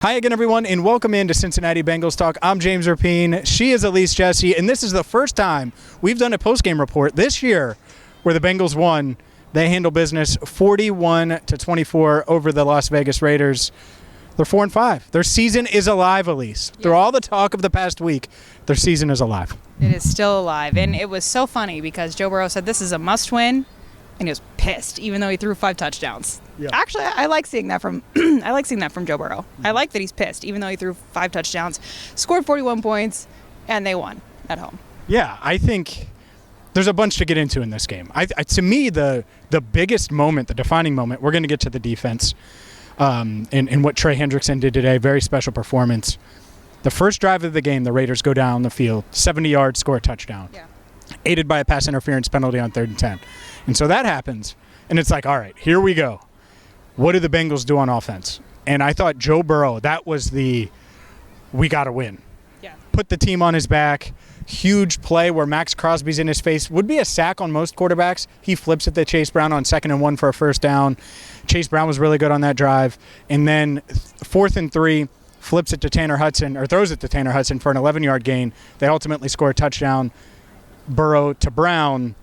Hi again, everyone, and welcome into Cincinnati Bengals Talk. I'm James Rapien. She is Elise Jesse, and this is the first time we've done a postgame report this year where the Bengals won. They handle business 41-24 over the Las Vegas Raiders. They're 4-5. Their season is alive, Elise. Through all the talk of the past week, their season is alive. It is still alive, and it was so funny because Joe Burrow said this is a must-win, and he was pissed, even though he threw 5 touchdowns. Yeah. Actually, I like seeing that from Joe Burrow. I like that he's pissed, even though he threw 5 touchdowns, scored 41 points, and they won at home. Yeah, I think there's a bunch to get into in this game. To me, the biggest moment, the defining moment, we're going to get to the defense and what Trey Hendrickson did today. Very special performance. The first drive of the game, the Raiders go down the field, 70 yards, score a touchdown. Yeah. Aided by a pass interference penalty on 3rd and 10. And so that happens, and it's like, all right, here we go. What do the Bengals do on offense? And I thought Joe Burrow, that was we got to win. Yeah. Put the team on his back. Huge play where Max Crosby's in his face. Would be a sack on most quarterbacks. He flips it to Chase Brown on 2nd and 1 for a first down. Chase Brown was really good on that drive. And then 4th and 3, flips it to Tanner Hudson, or throws it to Tanner Hudson for an 11-yard gain. They ultimately score a touchdown. Burrow to Brown.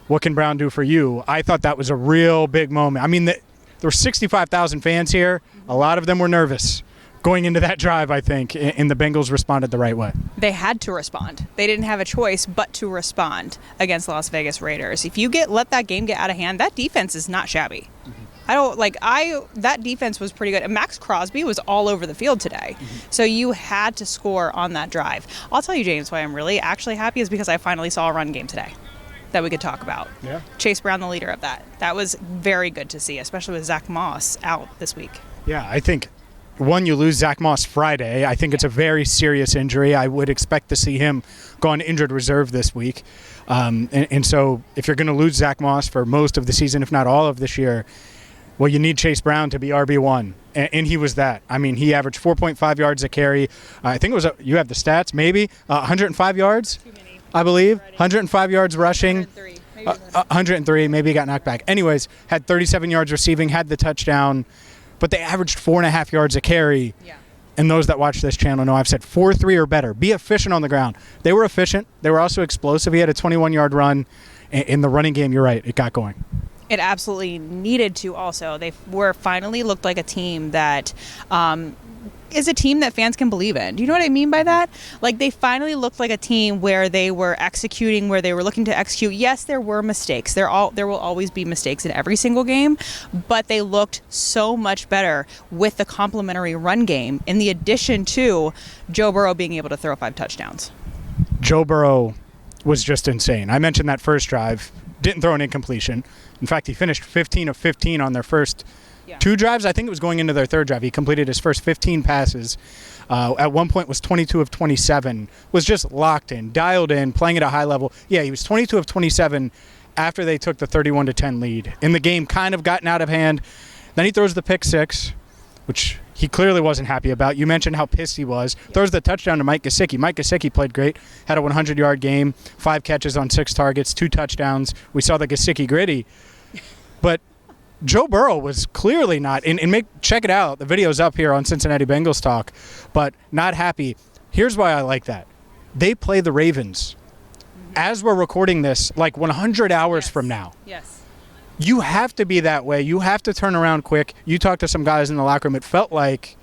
What can Brown do for you? I thought that was a real big moment. I mean, there were 65,000 fans here. A lot of them were nervous going into that drive, I think, and the Bengals responded the right way. They had to respond. They didn't have a choice but to respond against the Las Vegas Raiders. If you let that game get out of hand, that defense is not shabby. Mm-hmm. That defense was pretty good. And Max Crosby was all over the field today. Mm-hmm. So you had to score on that drive. I'll tell you, James, why I'm really actually happy is because I finally saw a run game today that we could talk about. Yeah. Chase Brown, the leader of that. That was very good to see, especially with Zach Moss out this week. Yeah, I think, one, you lose Zach Moss Friday. I think it's a very serious injury. I would expect to see him go on injured reserve this week. And so if you're going to lose Zach Moss for most of the season, if not all of this year, well, you need Chase Brown to be RB1. And he was that. I mean, he averaged 4.5 yards a carry. I think it was, you have the stats, maybe, 105 yards? Too many. I believe, 105 yards rushing, 103, maybe he got knocked back. Anyways, had 37 yards receiving, had the touchdown, but they averaged 4.5 yards a carry. Yeah. And those that watch this channel know I've said 4-3 or better. Be efficient on the ground. They were efficient. They were also explosive. He had a 21-yard run. In the running game, you're right, it got going. It absolutely needed to also. They were finally looked like a team that is a team that fans can believe in. Do you know what I mean by that? Like, they finally looked like a team where they were executing, where they were looking to execute. Yes, there were mistakes. There will always be mistakes in every single game, but they looked so much better with the complementary run game in the addition to Joe Burrow being able to throw 5 touchdowns. Joe Burrow was just insane. I mentioned that first drive. Didn't throw an incompletion. In fact, he finished 15 of 15 on their first 2 drives. I think it was going into their 3rd drive. He completed his first 15 passes. At one point was 22 of 27. Was just locked in, dialed in, playing at a high level. Yeah, he was 22 of 27 after they took the 31-10 lead. And the game kind of gotten out of hand. Then he throws the pick 6, which he clearly wasn't happy about. You mentioned how pissed he was. Throws the touchdown to Mike Gesicki. Mike Gesicki played great. Had a 100-yard game, 5 catches on 6 targets, 2 touchdowns. We saw the Gesicki gritty. But Joe Burrow was clearly not, check it out. The video's up here on Cincinnati Bengals Talk, but not happy. Here's why I like that. They play the Ravens as we're recording this, like 100 hours from now. Yes. You have to be that way. You have to turn around quick. You talked to some guys in the locker room. It felt like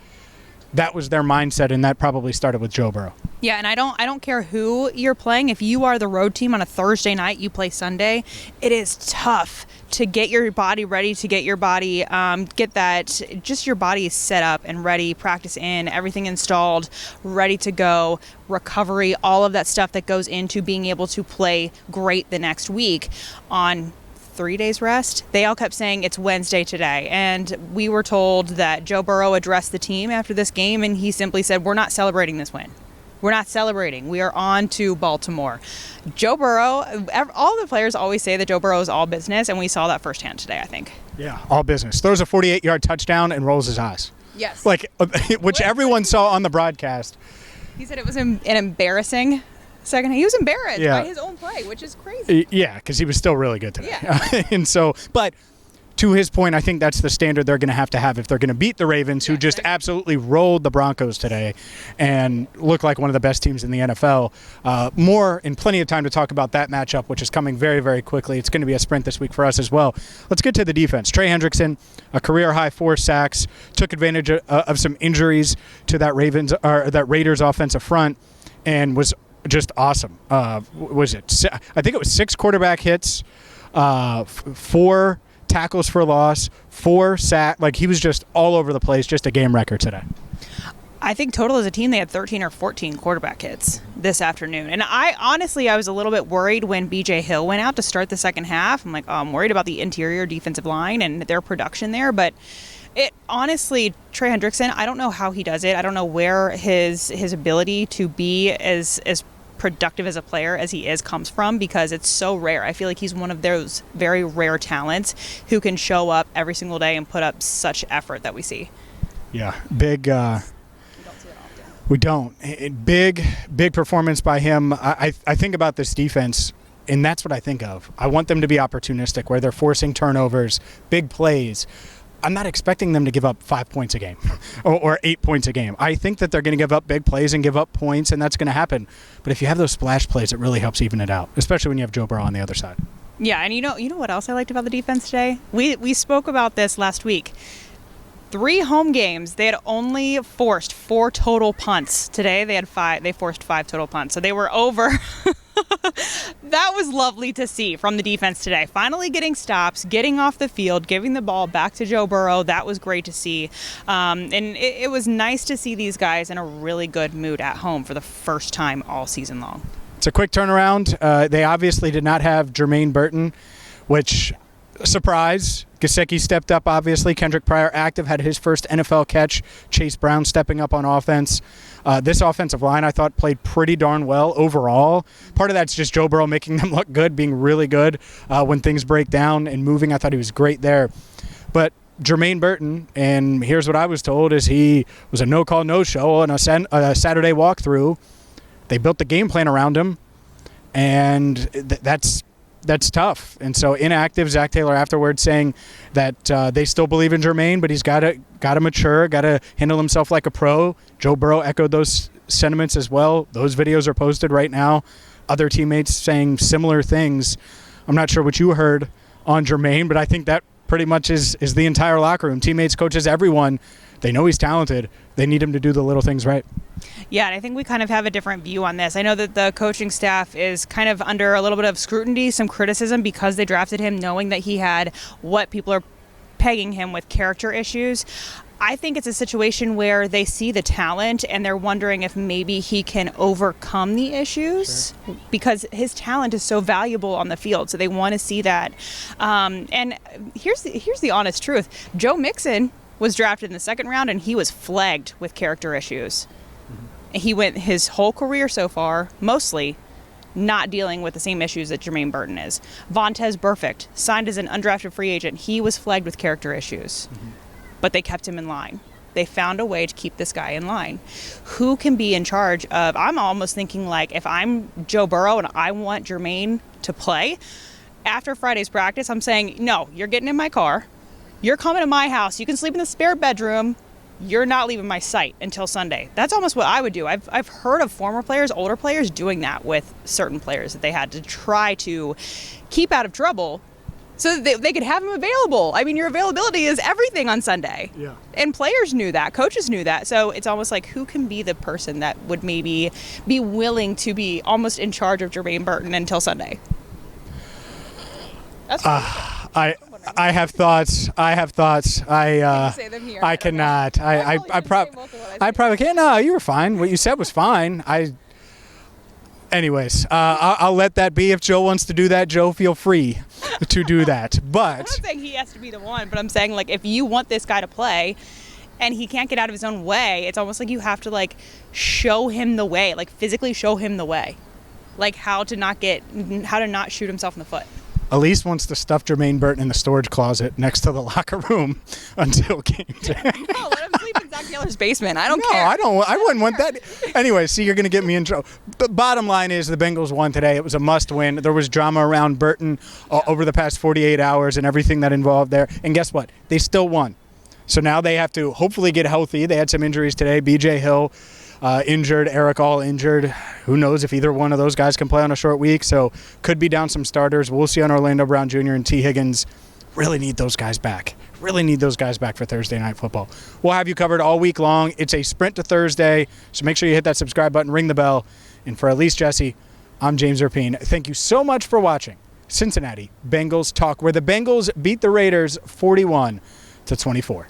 that was their mindset, and that probably started with Joe Burrow. Yeah, and I don't care who you're playing. If you are the road team on a Thursday night, you play Sunday, it is tough to get your body ready, to get your body, just your body set up and ready, practice in, everything installed, ready to go, recovery, all of that stuff that goes into being able to play great the next week on 3 days rest. They all kept saying it's Wednesday today, and we were told that Joe Burrow addressed the team after this game, and he simply said, we're not celebrating this win. We're not celebrating. We are on to Baltimore. Joe Burrow, all the players always say that Joe Burrow is all business, and we saw that firsthand today, I think. Yeah, all business. Throws a 48-yard touchdown and rolls his eyes. Yes. Which everyone saw on the broadcast. He said it was an embarrassing second. He was embarrassed by his own play, which is crazy. Yeah, because he was still really good today. Yeah. And so, but to his point, I think that's the standard they're going to have if they're going to beat the Ravens, who just absolutely rolled the Broncos today and look like one of the best teams in the NFL. More and plenty of time to talk about that matchup, which is coming very, very quickly. It's going to be a sprint this week for us as well. Let's get to the defense. Trey Hendrickson, a career-high 4 sacks, took advantage of some injuries to that Raiders offensive front and was just awesome. I think it was 6 quarterback hits, 4 tackles for loss, 4 sacks. Like, he was just all over the place, just a game record today. I think total as a team, they had 13 or 14 quarterback hits this afternoon. And I was a little bit worried when B.J. Hill went out to start the second half. I'm like, I'm worried about the interior defensive line and their production there. But honestly, Trey Hendrickson, I don't know how he does it. I don't know where his ability to be as productive as a player as he comes from, because it's so rare. I feel like he's one of those very rare talents who can show up every single day and put up such effort that we see. Yeah, big. We don't see it often. We don't. Big performance by him. I think about this defense, and that's what I think of. I want them to be opportunistic, where they're forcing turnovers, big plays. I'm not expecting them to give up 5 points a game or 8 points a game. I think that they're going to give up big plays and give up points, and that's going to happen. But if you have those splash plays, it really helps even it out, especially when you have Joe Burrow on the other side. Yeah, and you know what else I liked about the defense today? We spoke about this last week. 3 home games, they had only forced 4 total punts. Today they had 5. They forced 5 total punts, so they were over. That was lovely to see from the defense today. Finally getting stops, getting off the field, giving the ball back to Joe Burrow. That was great to see. And it was nice to see these guys in a really good mood at home for the first time all season long. It's a quick turnaround. They obviously did not have Jermaine Burton, which, surprise. Gesicki stepped up, obviously. Kendrick Pryor active, had his first NFL catch. Chase Brown stepping up on offense. This offensive line, I thought, played pretty darn well overall. Part of that's just Joe Burrow making them look good, being really good when things break down and moving. I thought he was great there. But Jermaine Burton, and here's what I was told, is he was a no-call, no-show on a Saturday walkthrough. They built the game plan around him, and that's tough. And so inactive, Zach Taylor afterwards saying that they still believe in Jermaine, but he's got to mature, got to handle himself like a pro. Joe Burrow echoed those sentiments as well. Those videos are posted right now. Other teammates saying similar things. I'm not sure what you heard on Jermaine, but I think that pretty much is the entire locker room. Teammates, coaches, everyone. They know he's talented. They need him to do the little things right. Yeah, and I think we kind of have a different view on this. I know that the coaching staff is kind of under a little bit of scrutiny, some criticism, because they drafted him knowing that he had what people are pegging him with, character issues. I think it's a situation where they see the talent and they're wondering if maybe he can overcome the issues, because his talent is so valuable on the field. So they want to see that. And here's the honest truth. Joe Mixon was drafted in the second round, and he was flagged with character issues. He went his whole career so far, mostly, not dealing with the same issues that Jermaine Burton is. Vontaze Burfict, signed as an undrafted free agent. He was flagged with character issues, but they kept him in line. They found a way to keep this guy in line. Who can be in charge of, I'm almost thinking like, if I'm Joe Burrow and I want Jermaine to play, after Friday's practice, I'm saying, no, you're getting in my car. You're coming to my house. You can sleep in the spare bedroom. You're not leaving my sight until Sunday. That's almost what I would do. I've heard of former players, older players, doing that with certain players that they had to try to keep out of trouble so that they could have him available. I mean, your availability is everything on Sunday. Yeah. And players knew that. Coaches knew that. So it's almost like, who can be the person that would maybe be willing to be almost in charge of Jermaine Burton until Sunday? That's I have thoughts. Can you say them here? I cannot. I probably can't. No, you were fine. What you said was fine. Anyways, I'll let that be. If Joe wants to do that, Joe, feel free to do that. But I'm not saying he has to be the one, but I'm saying, like, if you want this guy to play and he can't get out of his own way, it's almost like you have to, like, show him the way, like physically show him the way, like how to not shoot himself in the foot. Elise wants to stuff Jermaine Burton in the storage closet next to the locker room until game day. No, let him sleep inside Zach Taylor's basement. I don't No, care. I wouldn't want that. Anyway, see, you're going to get me in trouble. The bottom line is the Bengals won today. It was a must-win. There was drama around Burton over the past 48 hours and everything that involved there. And guess what? They still won. So now they have to hopefully get healthy. They had some injuries today. B.J. Hill injured, Eric All injured. Who knows if either one of those guys can play on a short week. So could be down some starters. We'll see on Orlando Brown Jr. and T. Higgins. Really need those guys back. Really need those guys back for Thursday Night Football. We'll have you covered all week long. It's a sprint to Thursday, so make sure you hit that subscribe button, ring the bell. And for Elise Jesse, I'm James Rapien. Thank you so much for watching Cincinnati Bengals Talk, where the Bengals beat the Raiders 41-24.